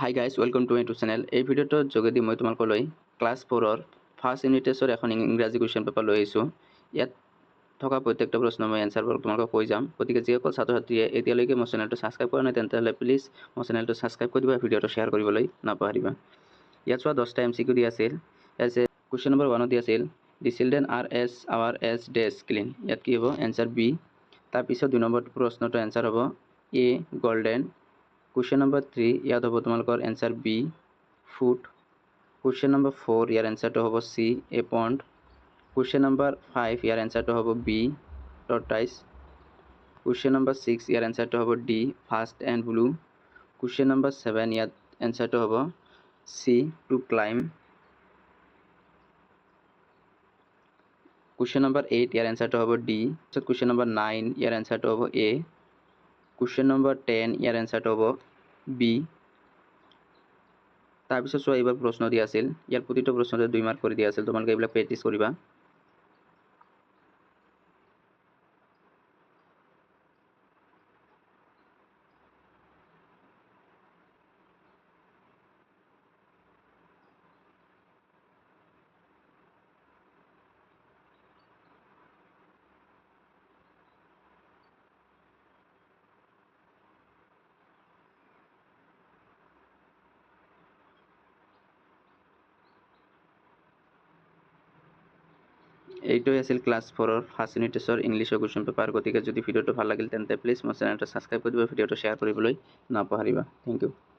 Hi guys, welcome to my YouTube channel. এই ভিডিঅ'টোৰ যোগেদি মই তোমালোকলৈ ক্লাছ 4ৰ ফাৰ্ষ্ট ইউনিট টেষ্টৰ এখন ইংৰাজী কুৱেশ্যন পেপাৰ লৈ আহিছোঁ। ইয়াত থকা প্ৰত্যেকটা প্ৰশ্ন মই এনচাৰবোৰ তোমালোকক কৈ যাম। গতিকে যিসকল ছাত্ৰ ছাত্ৰীয়ে এতিয়ালৈকে মোৰ চেনেলটো ছাবস্ক্ৰাইব কৰা নাই তেন্তে প্লিজ মোৰ চেনেলটো ছাবস্ক্ৰাইব কৰি দিবা, ভিডিঅ'টো শ্বেয়াৰ কৰিবলৈ নাপাহৰিবা। ইয়াত চোৱা 10টা MCQ দি আছিল। কুৱেশ্যন নম্বৰ 1 দি আছিল the children are as our ages days clean. ইয়াত কি হ'ব? Answer B. তাৰপিছত 2 নম্বৰ প্ৰশ্নটো এনচাৰ হ'ব এ গল্ডেন। কুৱেশ্যন নম্বৰ 3 ইয়াত হ'ব তোমালোকৰ answer B food. Question number 4 ইয়াৰ এনচাৰটো হ'ব চি এ পণ্ড। কুৱেশ্যন নম্বৰ 5 ইয়াৰ এনচাৰটো হ'ব বি টৰ্টাইজ। কুৱেশ্যন নম্বৰ 6 ইয়াৰ এনচাৰটো হ'ব D fast and blue. Question number 7 ইয়াত এনচাৰটো হ'ব C to climb. Question number 8 ইয়াৰ এনচাৰটো হ'ব ডি। তাৰপিছত কুৱেশ্যন নম্বৰ 9 ইয়াৰ এনচাৰটো হ'ব এ। কুৱেশ্যন নম্বৰ 10 ইয়াৰ এনচাৰটো হ'ব বি। তাৰপিছত চোৱা এইবাৰ প্ৰশ্ন দিয়া আছিল। ইয়াৰ প্ৰতিটো প্ৰশ্নতে 2 মাৰ্ক কৰি দিয়া আছিল। তোমালোকে এইবিলাক প্ৰেক্টিছ কৰিবা। এইটোৱে আছিল ক্লাছ 4ৰ ফাৰ্ষ্ট ইউনিট টেষ্টৰ ইংলিছৰ কুৱেশ্যন পেপাৰ। গতিকে যদি ভিডিঅ'টো ভাল লাগিল তেন্তে প্লিজ মোৰ চেনেলটো ছাবস্ক্ৰাইব কৰি দিবা, ভিডিঅ'টো শ্বেয়াৰ কৰিবলৈ নাপাহৰিবা। Thank U.